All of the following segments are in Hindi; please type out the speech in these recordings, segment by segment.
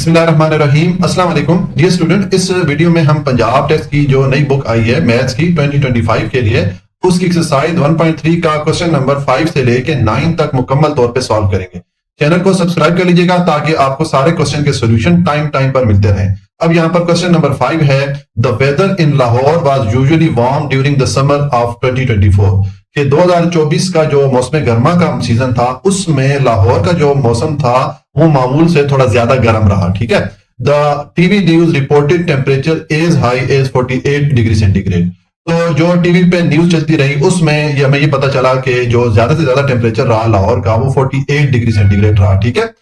बिस्मिल्लाहिर्रहमानिर्रहीम अस्सलाम वालेकुम डियर स्टूडेंट। इस वीडियो में हम पंजाब टेस्ट की जो नई बुक आई है मैथ्स की 2025 के लिए उसकी एक्सरसाइज 1.3 का क्वेश्चन नंबर 5 से लेके 9 तक मुकम्मल तौर पे सॉल्व करेंगे। चैनल को सब्सक्राइब कर लीजिएगा ताकि आपको सारे क्वेश्चन के सॉल्यूशन टाइम टाइम पर मिलते रहें। अब यहाँ पर क्वेश्चन नंबर 5 है, the weather in Lahore was usually warm during the summer of 2024 कि 2024 का जो मौसम गर्मा का सीजन था उसमें लाहौर का जो मौसम था वो मामूल से थोड़ा ज्यादा गर्म रहा। ठीक है। The TV news reported temperature as high as 48 degree centigrade. तो जो टीवी पे न्यूज चलती रही उसमें हमें ये पता चला कि जो ज्यादा से ज्यादा टेम्परेचर रहा लाहौर का वो 48 डिग्री सेंटीग्रेड रहा। ठीक है।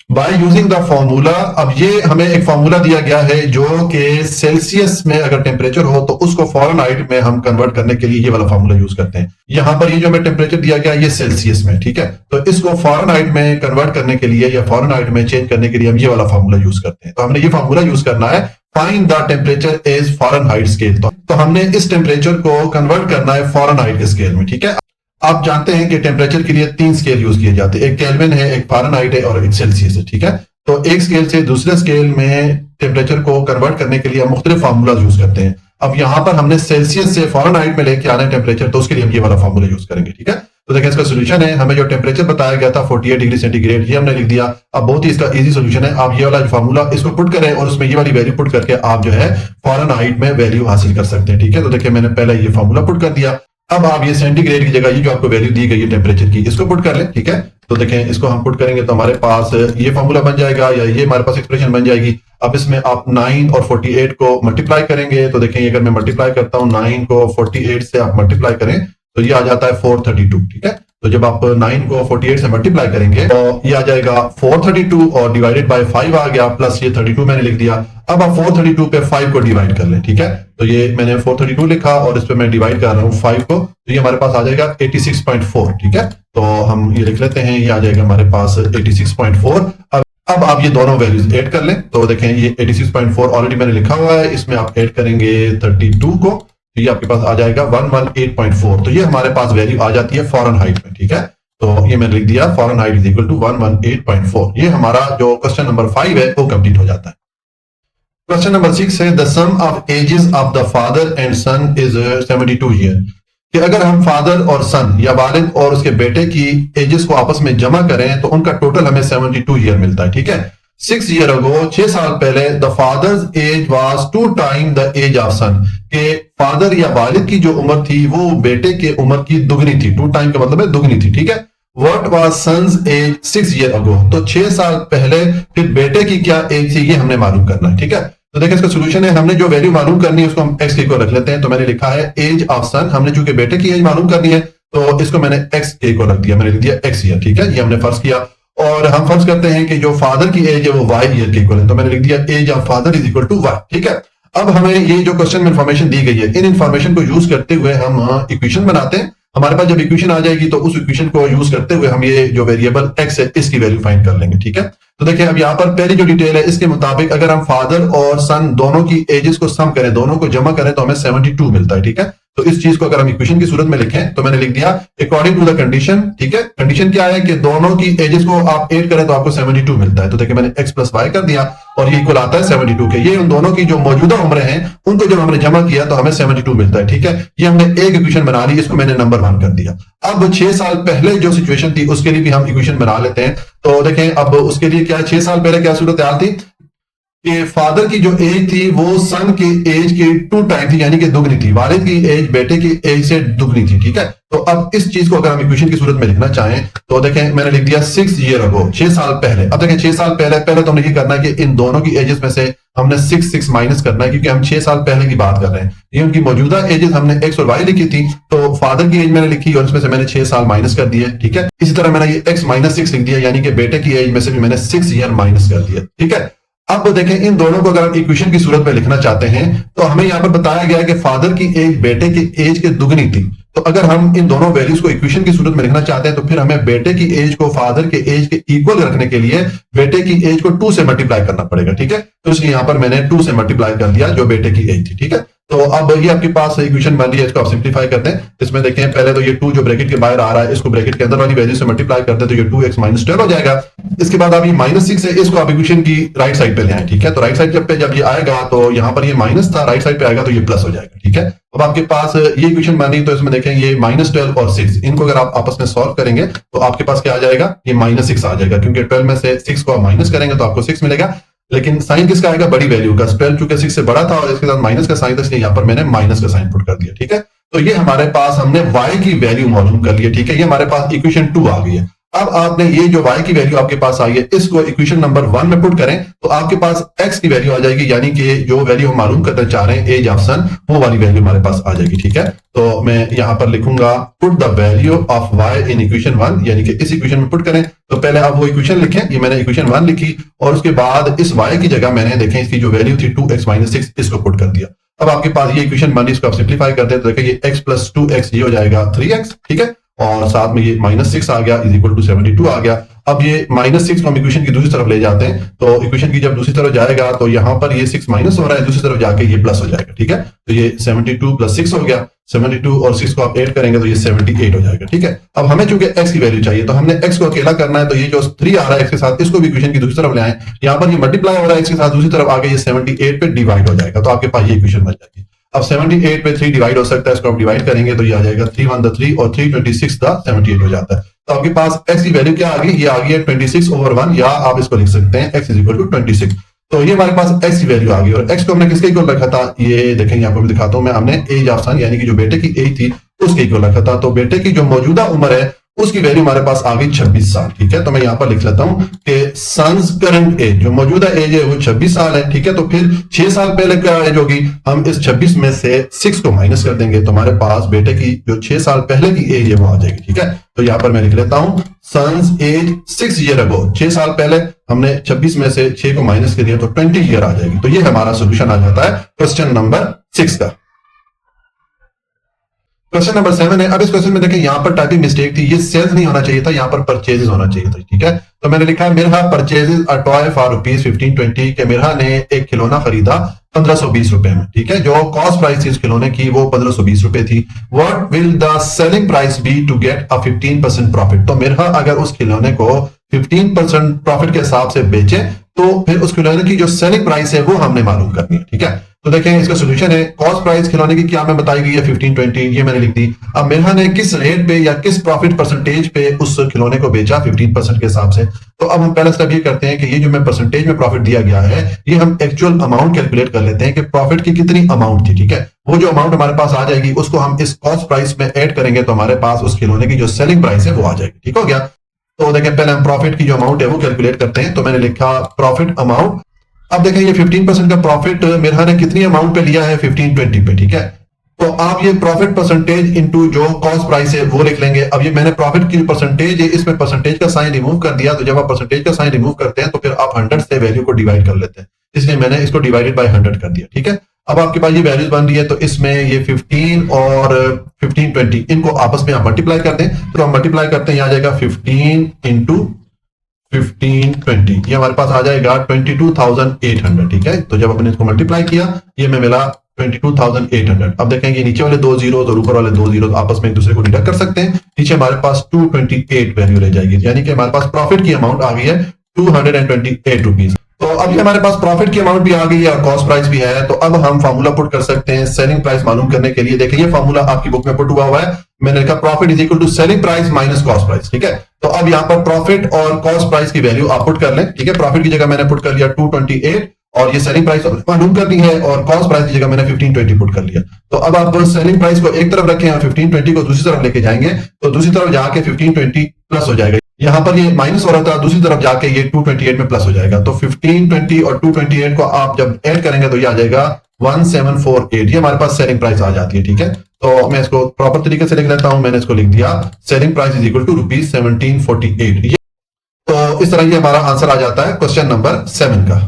बाय यूजिंग द फॉर्मूला, अब ये हमें एक फॉर्मूला दिया गया है जो कि सेल्सियस में अगर टेम्परेचर हो तो उसको फॉरेनहाइट में हम कन्वर्ट करने के लिए ये वाला फॉर्मूला यूज करते हैं। यहाँ पर ये जो हमें टेम्परेचर दिया गया ये सेल्सियस में, ठीक है, तो इसको फॉरेनहाइट में कन्वर्ट करने के लिए या फॉरेनहाइट में चेंज करने के लिए हम ये वाला फॉर्मूला यूज करते हैं। तो हमने ये फॉर्मूला यूज करना है, find the temperature as Fahrenheit scale. तो हमने इस टेम्परेचर को कन्वर्ट करना है फॉरेनहाइट स्केल में। ठीक है। आप जानते हैं कि टेम्परेचर के लिए 3 स्केल यूज किए जाते हैं, एक केल्विन है, एक फारेनहाइट है और एक सेल्सियस है। ठीक है। तो एक स्केल से दूसरे स्केल में टेम्परेचर को कन्वर्ट करने के लिए हम मुख्तलिफ फार्मूला यूज करते हैं। अब यहाँ पर हमने सेल्सियस से फॉरेनहाइट में लेके आना है टेम्परेचर, तो उसके लिए हम ये वाला फार्मूला यूज करेंगे। ठीक है। तो देखिए इसका सोल्यूशन है, हमें जो टेम्परेचर बताया गया था 48 डिग्री सेंटीग्रेड, ये हमने लिख दिया। अब बहुत ही इसका इजी सोल्यूशन है, आप ये वाला फार्मूला इसको पुट करें और उसमें ये वाली वैल्यू पुट करके आप जो है फॉरेनहाइट में वैल्यू हासिल कर सकते हैं। ठीक है। तो देखिए मैंने पहले ये फार्मूला पुट कर दिया। अब आप ये सेंटीग्रेड की जगह ये जो आपको वैल्यू दी गई है टेम्परेचर की इसको पुट कर लें। ठीक है। तो देखें इसको हम पुट करेंगे तो हमारे पास ये फार्मूला बन जाएगा या ये हमारे पास एक्सप्रेशन बन जाएगी। अब इसमें आप 9 और 48 को मल्टीप्लाई करेंगे तो देखें अगर मैं मल्टीप्लाई करता हूं 9 को 48 से आप मल्टीप्लाई करें तो ये आ जाता है 432। ठीक है। तो जब आप 9 को 48 से मल्टीप्लाई करेंगे तो ये आ जाएगा 432 और डिवाइडेड बाय 5 आ गया, प्लस ये 32 मैंने लिख दिया। अब आप 432 पे 5 को डिवाइड कर लें। ठीक है। तो ये मैंने 432 लिखा और इस पे मैं डिवाइड कर रहा हूँ 5 को, तो ये हमारे पास आ जाएगा 86.4। ठीक है। तो हम ये लिख लेते हैं, ये आ जाएगा हमारे पास 86.4। अब आप ये दोनों वैल्यूज ऐड कर लें तो देखें ये 86.4 ऑलरेडी मैंने लिखा हुआ है, इसमें आप ऐड करेंगे 32 को तो ये आपके पास आ जाएगा 118.4। तो ये हमारे पास वैल्यू आ जाती है फॉरेनहाइट में। ठीक है। तो ये मैंने लिख दिया फॉरेनहाइट इज इक्वल टू 118.4। ये हमारा जो क्वेश्चन नंबर 5 है वो कंप्लीट हो जाता है। क्वेश्चन नंबर 6 है, the sum of ages of the father and son is 72 year. कि अगर हम फादर और सन या वालिद और उसके बेटे की एजेस को आपस में जमा करें तो उनका टोटल हमें 72 ईयर मिलता है। ठीक है। 6 ईयर अगो, 6 साल पहले, the father's age was 2 time the age of son. के फादर या वालिद की जो उम्र थी वो बेटे के उम्र की दुगनी थी। 2 टाइम का मतलब है दुगनी थी। ठीक है। What was son's age 6 year ago. तो 6 साल पहले फिर बेटे की क्या एज थी ये हमने मालूम करना है। ठीक है। तो देखिए इसका सोल्यूशन है, हमने जो वैल्यू मालूम करनी है उसको हम एक्स के को रख लेते हैं। तो मैंने लिखा है एज ऑफ सन, हमने चूंकि बेटे की एज मालूम करनी है तो इसको मैंने एक्स के को रख दिया, मैंने लिख दिया एक्स ईयर। ठीक है। ये हमने फर्ज किया और हम फर्ज करते हैं कि जो फादर की एज है वो वाई ईयर के इक्वल है, तो मैंने लिख दिया age of father is equal to y. ठीक है। अब हमें ये जो क्वेश्चन में इंफॉर्मेशन दी गई है इन इंफॉर्मेशन को यूज करते हुए हम इक्वेशन बनाते हैं। हमारे पास जब इक्वेशन आ जाएगी तो उस इक्वेशन को यूज करते हुए हम ये जो वेरिएबल एक्स है इसकी वैल्यू फाइंड कर लेंगे। ठीक है। तो देखिए अब यहाँ पर पहली जो डिटेल है इसके मुताबिक अगर हम फादर और सन दोनों की एजेस को सम करें, दोनों को जमा करें तो हमें 72 मिलता है। ठीक है। तो इस चीज को अगर हम इक्वेशन की सूरत में लिखें तो मैंने लिख दिया अकॉर्डिंग टू द कंडीशन। ठीक है। कंडीशन क्या है कि दोनों की एजेस को आप ऐड करें तो आपको 72 मिलता है। तो देखिए मैंने x प्लस वाई कर दिया और ये इक्वल आता है 72 के। ये उन दोनों की जो मौजूदा उम्र हैं उनको जब हमने जमा किया तो हमें 72 मिलता है। ठीक है। ये हमने एक इक्वेशन बना ली, इसको मैंने नंबर 1 कर दिया। अब 6 साल पहले जो सिचुएशन थी उसके लिए भी हम इक्वेशन बना लेते हैं। तो देखें अब उसके लिए क्या 6 साल पहले क्या सूरत हाल थी कि फादर की जो एज थी वो सन की एज की 2 टाइम थी, यानी कि दुगनी थी। वालिद की एज बेटे की एज से दुगनी थी। ठीक है। तो अब इस चीज को अगर हम इक्वेशन की सूरत में लिखना चाहें तो देखें मैंने लिख दिया 6 ईयर अगो, 6 साल पहले। अब देखें 6 साल पहले तो हमने ये करना है कि इन दोनों की एजेस में से हमने 6 माइनस करना है क्योंकि हम 6 साल पहले की बात कर रहे हैं। ये उनकी मौजूदा एजेस हमने एक्स और वाई लिखी थी, तो फादर की एज मैंने लिखी और इसमें से मैंने 6 साल माइनस कर दिए। ठीक है। इसी तरह मैंने ये x माइनस 6 लिख दिया, यानी कि बेटे की एज में से भी मैंने 6 ईयर माइनस कर दिया। ठीक है। अब देखें इन दोनों को अगर हम इक्वेशन की सूरत में लिखना चाहते हैं तो हमें यहां पर बताया गया है कि फादर की एज बेटे की एज के दुगनी थी। तो अगर हम इन दोनों वैल्यूज को इक्वेशन की सूरत में लिखना चाहते हैं तो फिर हमें बेटे की एज को फादर के एज के इक्वल रखने के लिए बेटे की एज को 2 से मल्टीप्लाई करना पड़ेगा। ठीक है। तो इसलिए यहां पर मैंने 2 से मल्टीप्लाई कर दिया जो बेटे की एज थी। ठीक है। तो अब ये आपके पास इक्वेशन बन रही है, इसको आप सिंप्लीफाई करते हैं। इसमें देखें पहले तो ये 2 जो ब्रैकेट के बाहर आ रहा है इसको ब्रैकेट के अंदर वाली वैल्यू से मल्टीप्लाई करते हैं तो ये 2x माइनस 12 हो जाएगा। इसके बाद आप ये -6 है, इसको आप इक्वेशन की राइट साइड पे ले आए, ठीक है। तो राइट साइड पे जब ये आएगा तो यहाँ पर ये माइनस था, राइट साइड पे आएगा तो ये प्लस हो जाएगा, ठीक है। अब आपके पास ये इक्वेशन बनी तो इसमें देखें ये -12 और 6 इनको अगर आप आपस में सॉल्व करेंगे तो आपके पास क्या आ जाएगा, ये -6 आ जाएगा, क्योंकि 12 में से 6 को आप माइनस करेंगे तो आपको 6 मिलेगा। लेकिन साइन किसका आएगा, बड़ी वैल्यू का। 12 चूंकि 6 से बड़ा था और इसके साथ माइनस का साइन था, इसलिए यहाँ पर मैंने माइनस का साइन पुट कर दिया, ठीक है। तो ये हमारे पास हमने y की वैल्यू मालूम कर लिया, ठीक है। ये हमारे पास इक्वेशन 2 आ गई है। अब आपने ये जो y की वैल्यू आपके पास आई है इसको इक्वेशन नंबर 1 में पुट करें तो आपके पास x की वैल्यू आ जाएगी, यानी कि जो वैल्यू हम मालूम करना चाह रहे हैं एज ऑफ सन, वो वाली वैल्यू हमारे पास आ जाएगी, ठीक है। तो मैं यहां पर लिखूंगा put the value of y in equation 1, यानी कि इस इक्वेशन में पुट करें। तो पहले आप वो इक्वेशन लिखें, ये मैंने इक्वेशन 1 लिखी और उसके बाद इस y की जगह मैंने देखें इसकी जो वैल्यू थी 2x माइनस 6 इसको पुट कर दिया। अब आपके पास ये इक्वेशन बनी, इसको आप सिंप्लीफाई करते हैं तो देखिए ये x प्लस 2x ये हो जाएगा 3x, ठीक है। और साथ में ये -6 आ गया इज इक्वल टू 72 आ गया। अब ये -6 को हम इक्वेशन की दूसरी तरफ ले जाते हैं तो इक्वेशन की जब दूसरी तरफ जाएगा तो यहां पर ये 6 माइनस हो रहा है, दूसरी तरफ जाके ये प्लस हो जाएगा, ठीक है। तो ये 72 प्लस 6 हो गया, 72 और 6 को आप ऐड करेंगे तो ये 78 हो जाएगा, ठीक है। अब हमें चूंकि x की वैल्यू चाहिए तो हमने x को अकेला करना है, तो ये जो 3 आ रहा है x के साथ इसको भी इक्वेशन की दूसरी तरफ ले आए, यहाँ पर ये मल्टीप्लाई हो रहा है x के साथ, दूसरी तरफ आगे ये 78 पे डिवाइड हो जाएगा, तो आपके पास ये इक्वेशन बन जाएगी। अब 78 पे 3 डिवाइड हो सकता है, इसको आप डिवाइड करेंगे तो ये आ जाएगा 3 1 3 और 326 78 हो जाता है। तो आपके पास x की वैल्यू क्या आ गई, ये आ गई है 26/1, या आप इसको लिख सकते हैं x इज इक्वल टू 26। तो ये हमारे पास x की वैल्यू आ गई और x को हमने किसके इक्वल रखा था, ये देखेंगे आपको मैं दिखाता हूं मैं, हमने एज ऑफ सन यानी कि जो बेटे की एज थी उसके इक्वल रखा था। तो बेटे की जो मौजूदा उम्र है उसकी वैल्यू हमारे पास आ गई 26 साल, ठीक है। तो मैं यहां पर लिख लेता हूं कि सन्स करंट एज, जो मौजूदा एज है वो 26 साल है, ठीक है। तो फिर 6 साल पहले क्या एज होगी, हम इस 26 में से 6 को माइनस कर देंगे तो हमारे पास बेटे की जो 6 साल पहले की एज है वो आ जाएगी, ठीक है। तो यहां पर मैं लिख लेता हूं सन्स एज 6 ईयर अगो, 6 साल पहले हमने 26 में से 6 को माइनस कर दिया तो 20 ईयर आ जाएगी। तो ये हमारा सोल्यूशन आ जाता है क्वेश्चन नंबर 6 का। क्वेश्चन नंबर 7 है। अब इस क्वेश्चन में देखें यहाँ पर टाइपिंग मिस्टेक थी, ये सेल्स नहीं होना चाहिए था, यहाँ पर परचेजेस होना चाहिए था, ठीक है। तो मैंने लिखा है Mirha purchases a toy for ₹1520 के मिरहा ने एक खिलौना खरीदा 1520 रुपए में, ठीक है। जो कॉस्ट प्राइस थी इस खिलौने की वो 1520 रुपए थी। What will the selling price be to get a 15% profit. तो मिरहा अगर उस खिलौने को 15% प्रॉफिट के हिसाब से बेचे तो फिर उस खिलौने की जो सेलिंग प्राइस है वो हमने मालूम करनी है, ठीक है। तो देखें इसका सोल्यूशन है, कॉस्ट प्राइस खिलौने की क्या हमें बताई गई है 1520, ये मैंने लिख दी। अब मिरहा ने किस रेट पे या किस प्रॉफिट परसेंटेज पे उस खिलौने को बेचा 15% के हिसाब से। तो अब हम पहला स्टेप ये करते हैं कि ये जो मैं परसेंटेज में प्रॉफिट दिया गया है ये हम एक्चुअल अमाउंट कैलकुलेट कर लेते हैं कि प्रॉफिट की कितनी अमाउंट थी, ठीक है। वो जो अमाउंट हमारे पास आ जाएगी उसको हम इस कॉस्ट प्राइस में ऐड करेंगे तो हमारे पास उस खिलौने की जो सेलिंग प्राइस है वो आ जाएगी, ठीक हो गया। तो देखें पहले हम प्रॉफिट की जो अमाउंट है वो कैलकुलेट करते हैं। तो मैंने लिखा प्रॉफिट अमाउंट। अब देखें ये 15% का प्रॉफिट मिरहा ने कितनी अमाउंट पे लिया है 1520 पे, ठीक है। तो आप ये प्रॉफिट परसेंटेज इनटू जो कॉस्ट प्राइस है वो लिख लेंगे। अब ये मैंने प्रॉफिट की परसेंटेज है इसमें परसेंटेज का साइन रिमूव कर दिया, तो जब आप परसेंटेज का साइन रिमूव करते हैं तो फिर आप 100 से वैल्यू को डिवाइड कर लेते हैं, इसलिए मैंने इसको डिवाइडेड बाय 100 कर दिया, ठीक है। अब आपके पास ये वैल्यूज बन रही है तो इसमें ये 15 और 1520 इनको आपस में आप मल्टीप्लाई कर दें। तो हम मल्टीप्लाई करते हैं, आ जाएगा 15 इंटू 1520, ये हमारे पास आ जाएगा 22,800, ठीक है। तो जब अपने इसको मल्टीप्लाई किया ये में मिला 22,800। अब देखेंगे नीचे वाले 2 जीरो और ऊपर वाले 2 जीरो आपस में एक दूसरे को डिडक्ट कर सकते हैं, नीचे हमारे पास 228 वैल्यू रह जाएगी, यानी कि हमारे पास प्रॉफिट की अमाउंट आ गई है 228 रुपीज। तो अभी हमारे पास प्रॉफिट की अमाउंट भी आ गई है और कॉस्ट प्राइस भी है। तो अब हम फार्मूला पुट कर सकते हैं सेलिंग प्राइस मालूम करने के लिए। देखिए ये फार्मूला आपकी बुक में पुट हुआ है, मैंने लिखा profit is equal to selling price minus cost price, ठीक है। तो अब यहाँ पर प्रॉफिट और कॉस्ट प्राइस की वैल्यू आप पुट कर लें, ठीक है। प्रॉफिट की जगह मैंने पुट कर लिया 228 और ये सेलिंग प्राइस मालूम करनी है और कॉस्ट प्राइस की जगह मैंने 1520 पुट कर लिया। तो अब आप सेलिंग प्राइस को एक तरफ रखें और 1520 को दूसरी तरफ लेके जाएंगे तो दूसरी तरफ जाके 1520 प्लस हो जाएगा, यहाँ पर ये माइनस हो रहा था, दूसरी तरफ जाके ये 228 में प्लस हो जाएगा। तो 1520 और 228 को आप जब ऐड करेंगे तो ये आ जाएगा 1748, ये हमारे पास सेलिंग प्राइस आ जाती है, ठीक है। तो मैं इसको प्रॉपर तरीके से लिख लेता हूं, मैंने इसको लिख दिया selling price is equal to ₹1748। तो इस तरह ये हमारा आंसर आ जाता है क्वेश्चन नंबर 7 का।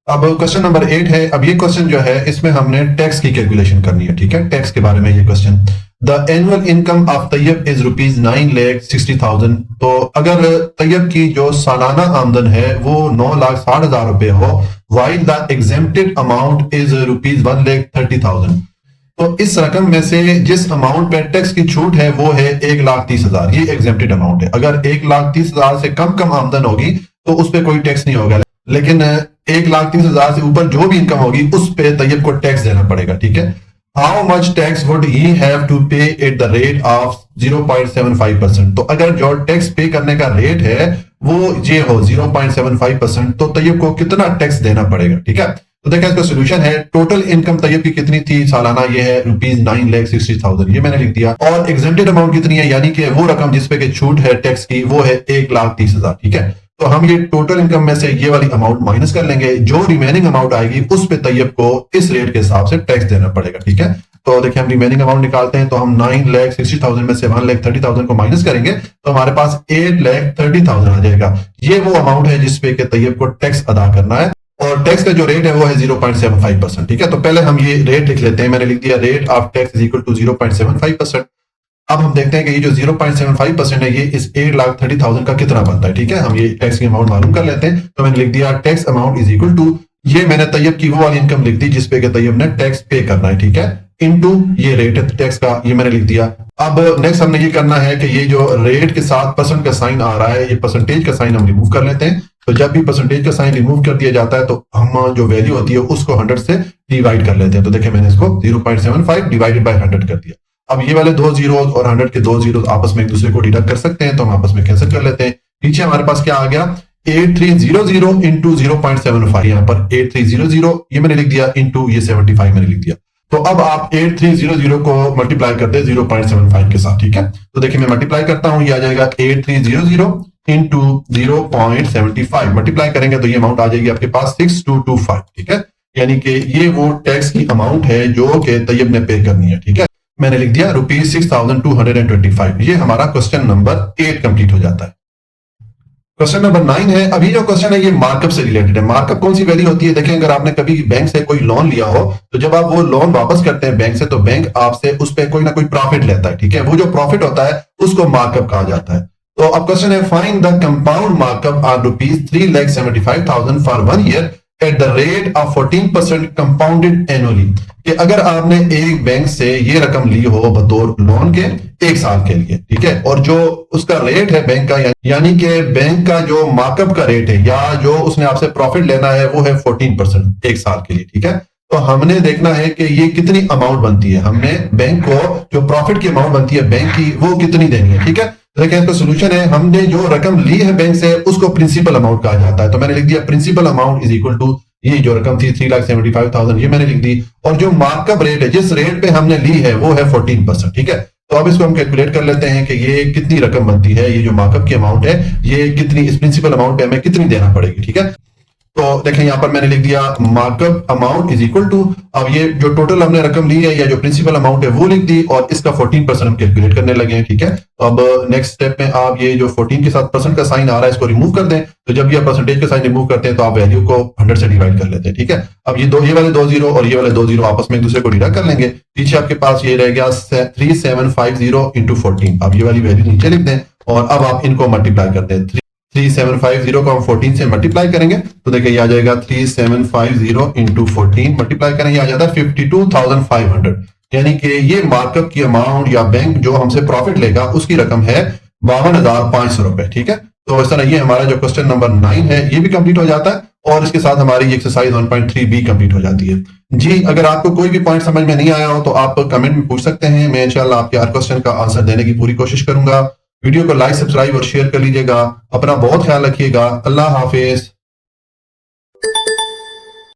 अब क्वेश्चन नंबर 8 है। अब ये क्वेश्चन जो है इसमें हमने टैक्स की कैलकुलेशन करनी है, ठीक है। टैक्स के बारे में ये question. The annual income of Tayyab is ₹9,60,000। तो अगर तैयब की जो सालाना आमदन है वो 9,60,000 रुपए हो, while the exempted amount is ₹1,30,000। तो इस रकम में से जिस अमाउंट पे टैक्स की छूट है वो है 1,30,000, ये एग्जेम्प्टेड अमाउंट है। अगर 1,30,000 से कम आमदन होगी तो उस पर कोई टैक्स नहीं होगा, लेकिन 1,30,000 से ऊपर जो भी इनकम होगी उस पे तैयब को टैक्स देना पड़ेगा, ठीक है। How much tax would he have to pay at the rate of 0.75%। तो अगर जो टैक्स पे करने का रेट है वो ये हो 0.75%, तो तैयब को कितना टैक्स देना पड़ेगा, ठीक है। तो देखिए इसका सोल्यूशन है, टोटल इनकम तैयब की कितनी थी सालाना, ये है ₹9,60,000, ये मैंने लिख दिया। और एग्जेम्प्टेड अमाउंट कितनी है, यानी कि वो रकम जिसपे की छूट है टैक्स की, वो है 1,30,000, ठीक है। तो हम ये टोटल इनकम में से ये वाली अमाउंट माइनस कर लेंगे, जो रिमेनिंग अमाउंट आएगी उस पे तैयब को इस रेट के हिसाब से टैक्स देना पड़ेगा, ठीक है। तो देखिए हम रिमेनिंग अमाउंट निकालते हैं, तो हम 9,60,000 में से 1,30,000 को माइनस करेंगे तो हमारे पास 8,30,000 आ जाएगा। ये वो अमाउंट है जिसपे के तैयब को टैक्स अदा करना है, और टैक्स का जो रेट है वो है 0.75%, ठीक है। तो पहले हम ये रेट लिख लेते हैं, मैंने लिख दिया rate of tax is equal to 0.75%। अब हम देखते हैं कि ये जो 0.75% है ये इस 8,30,000 का कितना बनता है, ठीक है। हम ये टैक्स की अमाउंट मालूम कर लेते हैं, तो मैंने लिख दिया tax amount is equal to, ये मैंने तैयब की वो वाली इनकम लिख दी जिसपे के तैयब ने टैक्स पे करना है, ठीक है, इनटू ये रेट है टैक्स का, ये मैंने लिख दिया। अब नेक्स्ट हमने ये करना है कि ये जो रेट के साथ परसेंट का साइन आ रहा है, ये परसेंटेज का साइन हम रिमूव कर लेते हैं। तो जब भी परसेंटेज का साइन रिमूव कर दिया जाता है तो हम जो वैल्यू होती है उसको 100 से डिवाइड कर लेते हैं। तो देखिए मैंने इसको 0.75 डिवाइडेड बाय 100 कर दिया। अब ये वाले दो जीरोस और 100 के दो जीरोस आपस में एक दूसरे को डिडक्ट कर सकते हैं, तो हम आपस में कैंसिल कर लेते हैं। पीछे हमारे पास क्या आ गया, 8300 इंटू 0.75, यहाँ पर 8300 ये मैंने लिख दिया, इंटू ये 75 मैंने लिख दिया। तो अब आप 8300 को मल्टीप्लाई करते हैं 0.75 के साथ, ठीक है। तो देखिए मैं मल्टीप्लाई करता हूं, ये आ जाएगा 8300 इंटू 0.75, मल्टीप्लाई करेंगे तो ये अमाउंट आ जाएगी आपके पास 6225, ठीक है। यानी कि ये वो टैक्स की अमाउंट है जो कि तैयब ने पे करनी है, ठीक है। मैंने लिख दिया ₹6,225। ये हमारा क्वेश्चन नंबर 8 कंप्लीट हो जाता है। क्वेश्चन नंबर 9 है। अभी जो क्वेश्चन है ये मार्कअप से रिलेटेड है। मार्कअप कौन सी वैल्यू होती है, देखें अगर आपने कभी बैंक से कोई लोन लिया हो तो जब आप वो लोन वापस करते हैं बैंक से, तो बैंक आपसे उस पर कोई ना कोई प्रॉफिट लेता है, ठीक है। वो जो प्रॉफिट होता है उसको मार्कअप कहा जाता है। तो अब क्वेश्चन है, find the compound markup on ₹3,75,000 for 1 year eight the rate of 14% compounded annually. कि अगर आपने एक बैंक से ये रकम ली हो बतौर लोन के 1 साल के लिए, ठीक है, और जो उसका रेट है बैंक का, यानी कि बैंक का जो मार्कअप का रेट है या जो उसने आपसे प्रॉफिट लेना है वो है 14% 1 साल के लिए, ठीक है। तो हमने देखना है कि ये कितनी अमाउंट बनती है, हमने बैंक को जो प्रॉफिट की अमाउंट बनती है बैंक की वो कितनी देनी है, ठीक है। देखिए इसका सोल्यूशन है, हमने जो रकम ली है बैंक से उसको प्रिंसिपल अमाउंट कहा जाता है। तो मैंने लिख दिया principal amount is equal to, ये जो रकम थी 3,75,000 ये मैंने लिख दी, और जो मार्कअप रेट है जिस रेट पे हमने ली है वो है 14%, ठीक है। तो अब इसको हम कैलकुलेट कर लेते हैं कि ये कितनी रकम बनती है, ये जो मार्कअप की अमाउंट है ये कितनी, इस प्रिंसिपल अमाउंट पे हमें कितनी देना पड़ेगी, ठीक है। तो देखें यहाँ पर मैंने लिख दिया markup amount is equal to, अब ये जो टोटल हमने रकम ली है या जो प्रिंसिपल अमाउंट है वो लिख दी, और इसका 14% हम कैलकुलेट करने लगे हैं, ठीक है। अब नेक्स्ट स्टेप में आप ये जो 14 के साथ परसेंट का साइन आ रहा है इसको रिमूव कर दें। तो जब ये परसेंटेज का साइन रिमूव करते हैं तो आप वैल्यू को 100 से डिवाइड कर लेते हैं, ठीक है। अब ये वाले दो जीरो और ये वाले दो जीरो आपस में एक दूसरे को डिडक्ट कर लेंगे। पीछे आपके पास ये रह गया 3750 इंटू 14। अब ये वाली वैल्यू नीचे लिख दें और अब आप इनको मल्टीप्लाई कर दें। 3750 को हम 14 से मल्टीप्लाई करेंगे तो देखिए ये आ जाएगा 3750 इंटू 14 मल्टीप्लाई करेंगे आ जाता है 52,500। यानी कि ये मार्कअप की अमाउंट या बैंक जो हमसे प्रॉफिट लेगा उसकी रकम है 52,500 रुपए, ठीक है। तो इस तरह ये हमारा जो क्वेश्चन नंबर 9 है ये भी कंप्लीट हो जाता है और इसके साथ हमारी एक्सरसाइज 1.3 भी कंप्लीट हो जाती है। जी, अगर आपको कोई भी पॉइंट समझ में नहीं आया हो तो आप कमेंट में पूछ सकते हैं, मैं इंशाल्लाह आपके हर क्वेश्चन का आंसर देने की पूरी कोशिश करूंगा। वीडियो को लाइक, सब्सक्राइब और शेयर कर लीजिएगा। अपना बहुत ख्याल रखिएगा। अल्लाह हाफिज।